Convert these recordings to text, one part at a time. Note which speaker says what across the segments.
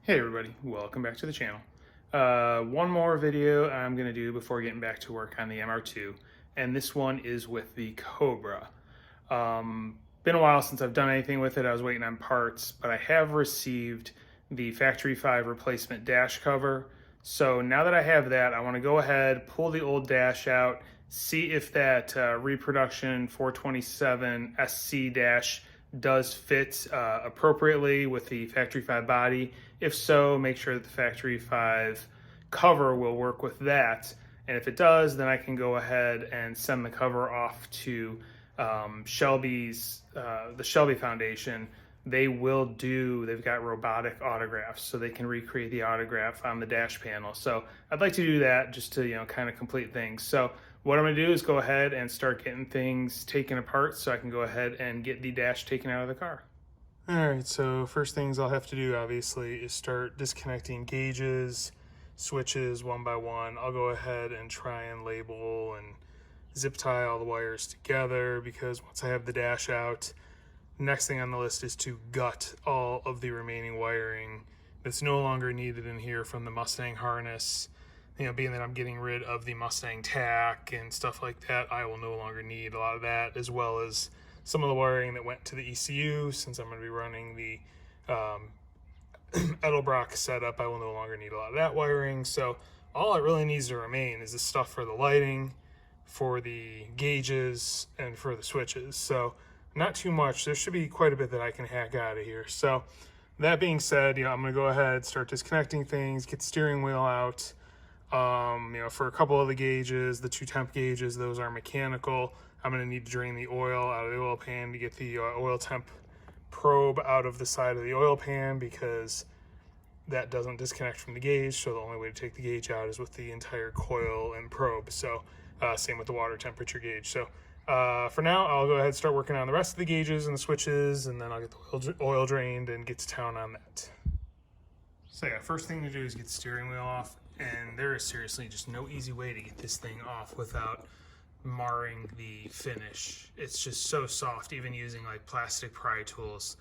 Speaker 1: Hey everybody, welcome back to the channel. One more video I'm going to do before getting back to work on the MR2, and this one is with the Cobra. Been a while since I've done anything with it. I was waiting on parts, but I have received the Factory 5 replacement dash cover. So now that I have that, I want to go ahead, pull the old dash out, see if that reproduction 427 SC dash does fit appropriately with the Factory 5 body. If so, make sure that the Factory 5 cover will work with that. And if it does, then I can go ahead and send the cover off to the Shelby Foundation. They've got robotic autographs, so they can recreate the autograph on the dash panel. So I'd like to do that just to, kind of complete things. So what I'm gonna do is go ahead and start getting things taken apart so I can go ahead and get the dash taken out of the car. All right, so first things I'll have to do obviously is start disconnecting gauges, switches one by one. I'll go ahead and try and label and zip tie all the wires together, because once I have the dash out, next thing on the list is to gut all of the remaining wiring that's no longer needed in here from the Mustang harness. Being that I'm getting rid of the Mustang tack and stuff like that, I will no longer need a lot of that, as well as some of the wiring that went to the ECU. Since I'm going to be running the Edelbrock setup, I will no longer need a lot of that wiring. So all it really needs to remain is the stuff for the lighting, for the gauges, and for the switches. So not too much. There should be quite a bit that I can hack out of here. So that being said, I'm going to go ahead, start disconnecting things, get the steering wheel out. For a couple of the gauges, the 2 temp gauges, those are mechanical. I'm going to need to drain the oil out of the oil pan to get the oil temp probe out of the side of the oil pan, because that doesn't disconnect from the gauge. So the only way to take the gauge out is with the entire coil and probe. So same with the water temperature gauge. So for now, I'll go ahead and start working on the rest of the gauges and the switches, and then I'll get the oil drained and get to town on that. So yeah, first thing to do is get the steering wheel off, and there is seriously just no easy way to get this thing off without marring the finish. It's just so soft, even using like plastic pry tools,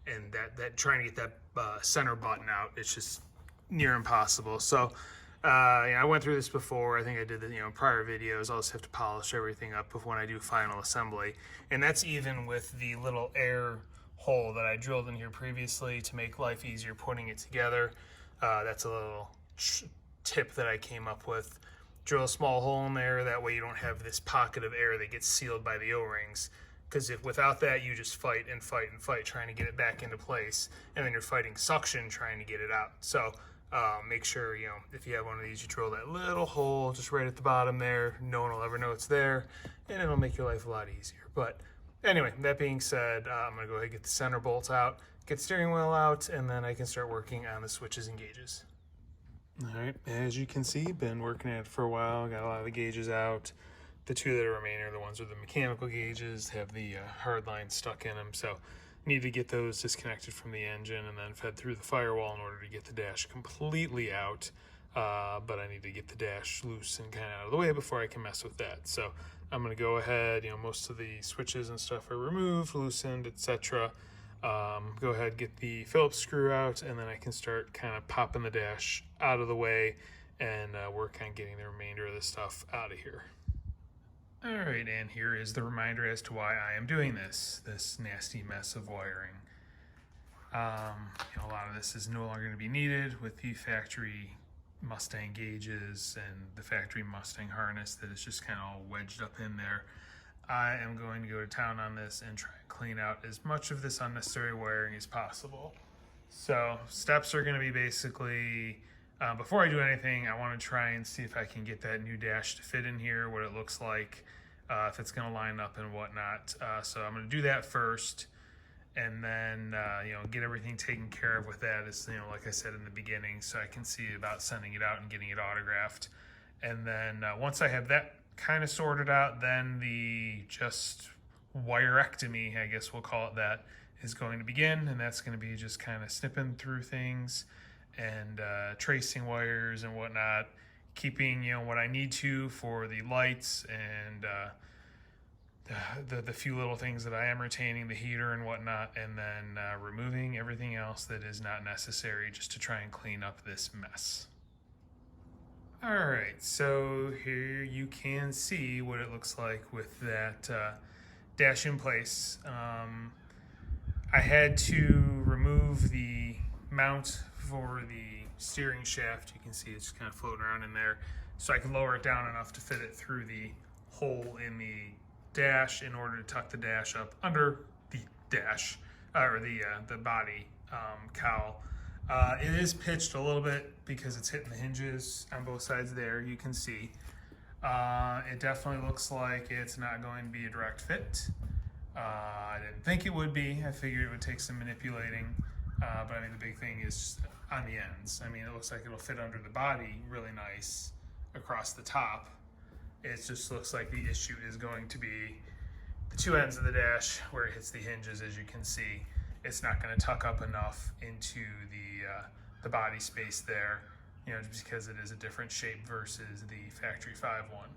Speaker 1: and that trying to get that center button out, it's just near impossible. So I went through this before. I think I did the in prior videos. I'll just have to polish everything up when I do final assembly, and that's even with the little air hole that I drilled in here previously to make life easier putting it together. That's a little tip that I came up with. Drill a small hole in there, that way you don't have this pocket of air that gets sealed by the O-rings, because if without that you just fight and fight and fight trying to get it back into place, and then you're fighting suction trying to get it out. So make sure if you have one of these, you drill that little hole just right at the bottom there. No one will ever know it's there, and it'll make your life a lot easier. But anyway, that being said, I'm going to go ahead and get the center bolts out, get the steering wheel out, and then I can start working on the switches and gauges. All right, as you can see, been working at it for a while. Got a lot of the gauges out. The 2 that are remaining are the ones with the mechanical gauges, have the hard lines stuck in them. So need to get those disconnected from the engine and then fed through the firewall in order to get the dash completely out. But I need to get the dash loose and kind of out of the way before I can mess with that. So I'm going to go ahead, most of the switches and stuff are removed, loosened, etc. Go ahead, get the Phillips screw out, and then I can start kind of popping the dash out of the way and work on getting the remainder of the stuff out of here. All right, and here is the reminder as to why I am doing this nasty mess of wiring. A lot of this is no longer going to be needed with the factory Mustang gauges and the factory Mustang harness that is just kind of all wedged up in there. I am going to go to town on this and try and clean out as much of this unnecessary wiring as possible. So steps are going to be basically, before I do anything, I want to try and see if I can get that new dash to fit in here, what it looks like, if it's going to line up and whatnot. So I'm going to do that first, and then get everything taken care of with that, as like I said in the beginning, so I can see about sending it out and getting it autographed. And then once I have that kind of sorted out, then the just wirectomy, I guess we'll call it that, is going to begin, and that's going to be just kind of snipping through things and tracing wires and whatnot, keeping what I need to for the lights and the few little things that I am retaining, the heater and whatnot, and then removing everything else that is not necessary just to try and clean up this mess. All right, so here you can see what it looks like with that dash in place. I had to remove the mount for the steering shaft. You can see it's just kind of floating around in there, so I can lower it down enough to fit it through the hole in the dash in order to tuck the dash up under the dash, or the body cowl. It is pitched a little bit because it's hitting the hinges on both sides there, you can see. It definitely looks like it's not going to be a direct fit. I didn't think it would be. I figured it would take some manipulating, but I mean the big thing is on the ends. I mean, it looks like it'll fit under the body really nice across the top. It just looks like the issue is going to be the two ends of the dash where it hits the hinges. As you can see, it's not going to tuck up enough into the body space there, you know, just because it is a different shape versus the factory 5 one.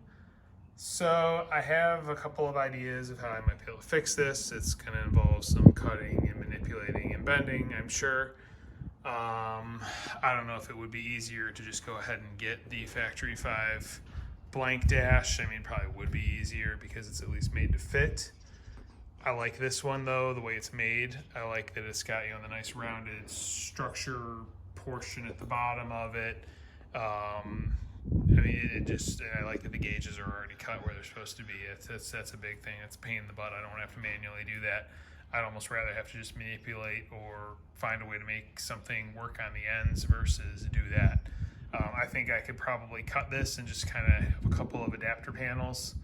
Speaker 1: So I have a couple of ideas of how I might be able to fix this. It's going to involve some cutting and manipulating and bending, I'm sure. I don't know if it would be easier to just go ahead and get the factory 5 blank dash. I mean, probably would be easier because it's at least made to fit. I like this one though, the way it's made. I like that it's got, you know, the nice rounded structure portion at the bottom of it. I mean, I like that the gauges are already cut where they're supposed to be. That's a big thing. It's a pain in the butt. I don't have to manually do that. I'd almost rather have to just manipulate or find a way to make something work on the ends versus do that. I think I could probably cut this and just kind of have a couple of adapter panels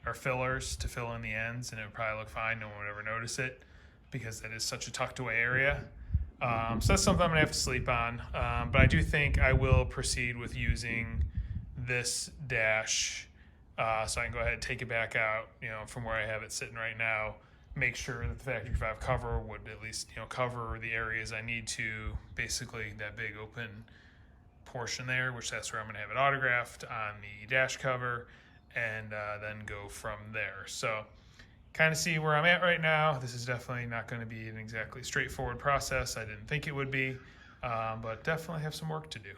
Speaker 1: or fillers to fill in the ends, and it would probably look fine. No one would ever notice it because that is such a tucked away area. So that's something I'm gonna have to sleep on. But I do think I will proceed with using this dash, so I can go ahead and take it back out, you know, from where I have it sitting right now. Make sure that the factory 5 cover would at least, you know, cover the areas I need to, basically that big open portion there, which that's where I'm gonna have it autographed on the dash cover, and then go from there. So kind of see where I'm at right now. This is definitely not going to be an exactly straightforward process. I didn't think it would be, but definitely have some work to do.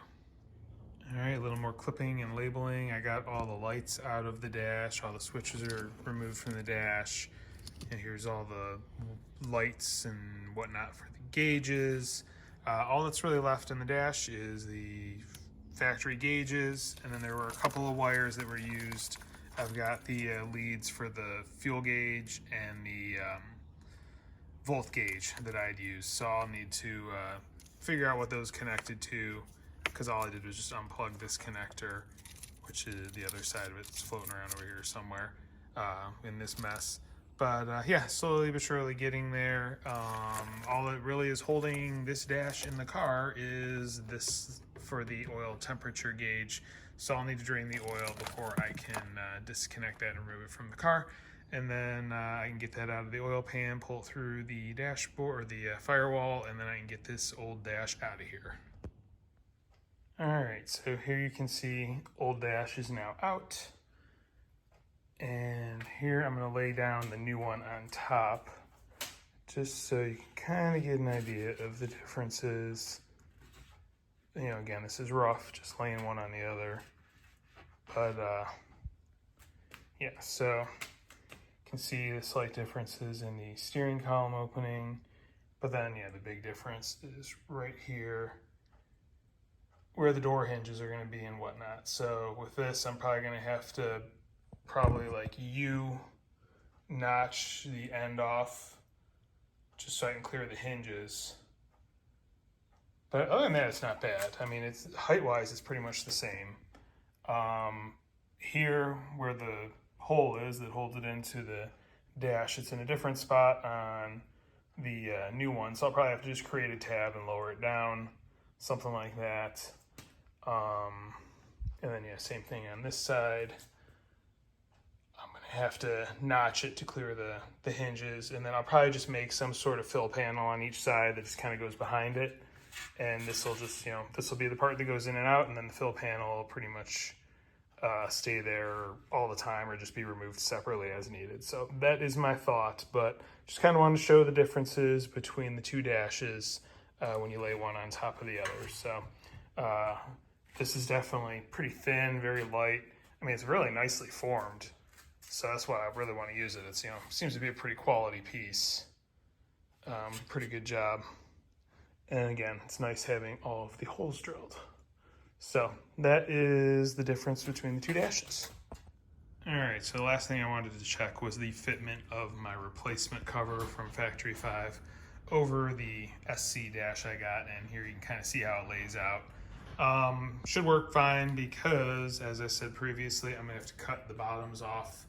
Speaker 1: All right, a little more clipping and labeling. I got all the lights out of the dash. All the switches are removed from the dash. And here's all the lights and whatnot for the gauges. All that's really left in the dash is the factory gauges, and then there were a couple of wires that were used. I've got the leads for the fuel gauge and the volt gauge that I'd use, so I'll need to figure out what those connected to, because all I did was just unplug this connector, which is the other side of it. It's floating around over here somewhere in this mess. But yeah, slowly but surely getting there. All that really is holding this dash in the car is this for the oil temperature gauge. So I'll need to drain the oil before I can disconnect that and remove it from the car. And then I can get that out of the oil pan, pull it through the dashboard or the firewall, and then I can get this old dash out of here. All right, so here you can see old dash is now out. And here I'm gonna lay down the new one on top, just so you can kind of get an idea of the differences. You know, again, this is rough, just laying one on the other. But yeah, so you can see the slight differences in the steering column opening. But then, yeah, the big difference is right here where the door hinges are gonna be and whatnot. So with this, I'm probably gonna have to like notch the end off just so I can clear the hinges. But other than that, it's not bad. I mean, it's height-wise, it's pretty much the same. Here, where the hole is that holds it into the dash, it's in a different spot on the new one. So I'll probably have to just create a tab and lower it down, something like that. And then, yeah, same thing on this side. Have to notch it to clear the hinges, and then I'll probably just make some sort of fill panel on each side that just kind of goes behind it, and this will just, you know, this will be the part that goes in and out, and then the fill panel will pretty much stay there all the time or just be removed separately as needed. So that is my thought, but just kind of wanted to show the differences between the two dashes when you lay one on top of the other. So this is definitely pretty thin, very light. I mean, it's really nicely formed, so that's why I really want to use it. It's, you know, seems to be a pretty quality piece. Pretty good job. And again, it's nice having all of the holes drilled. So that is the difference between the two dashes. All right, so the last thing I wanted to check was the fitment of my replacement cover from Factory 5 over the SC dash I got, and here you can kind of see how it lays out. Should work fine because, as I said previously, I'm gonna have to cut the bottoms off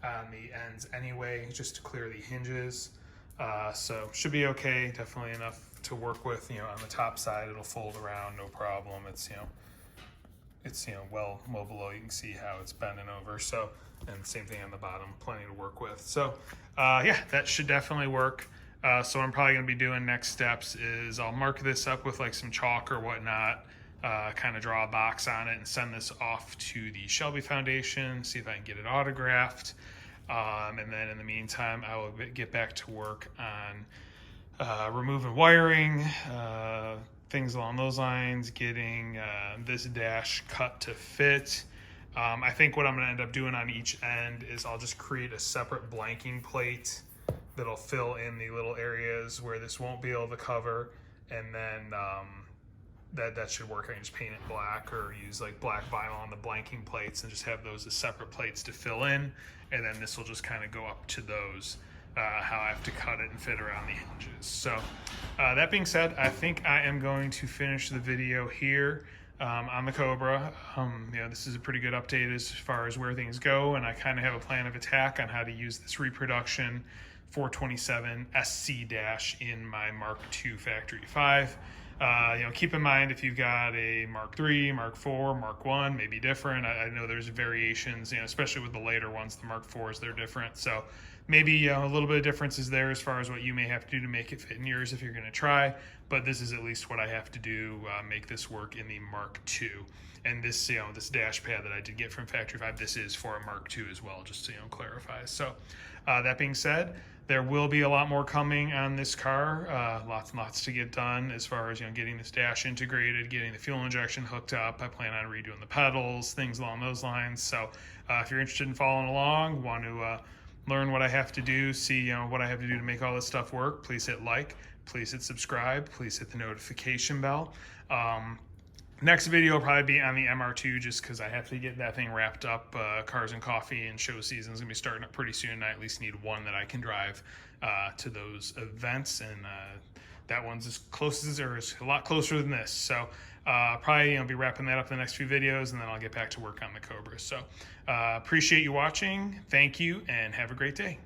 Speaker 1: on the ends anyway, just to clear the hinges. So should be okay, definitely enough to work with. You know, on the top side, it'll fold around, no problem. It's, you know, well below. You can see how it's bending over. So, and same thing on the bottom, plenty to work with. So, yeah, that should definitely work. So what I'm probably gonna be doing next steps is I'll mark this up with like some chalk or whatnot, kind of draw a box on it and send this off to the Shelby Foundation, see if I can get it autographed. And then in the meantime, I will get back to work on removing wiring, things along those lines, getting this dash cut to fit. I think what I'm gonna end up doing on each end is I'll just create a separate blanking plate that'll fill in the little areas where this won't be able to cover, and then that should work. I can just paint it black or use like black vinyl on the blanking plates and just have those as separate plates to fill in, and then this will just kind of go up to those, how I have to cut it and fit around the hinges. So that being said, I think I am going to finish the video here on the Cobra. You know, this is a pretty good update as far as where things go, and I kind of have a plan of attack on how to use this reproduction 427 SC dash in my Mark II Factory 5. You know, keep in mind if you've got a Mark III, Mark IV, Mark I, maybe different. I know there's variations, you know, especially with the later ones, the Mark IVs, they're different. So maybe a little bit of differences there as far as what you may have to do to make it fit in yours if you're going to try. But this is at least what I have to do, make this work in the Mark II. And this, you know, this dash pad that I did get from Factory 5, this is for a Mark II as well, just to, you know, clarify. So that being said, there will be a lot more coming on this car, lots and lots to get done as far as, you know, getting this dash integrated, getting the fuel injection hooked up. I plan on redoing the pedals, things along those lines. So if you're interested in following along, want to learn what I have to do, see, you know, what I have to do to make all this stuff work, please hit like, please hit subscribe, please hit the notification bell. Next video will probably be on the MR2 just because I have to get that thing wrapped up. Cars and Coffee and show season is going to be starting up pretty soon. I at least need one that I can drive to those events, and that one's as close as, or is a lot closer than this. So probably, you know, be wrapping that up in the next few videos, and then I'll get back to work on the Cobra. So appreciate you watching. Thank you, and have a great day.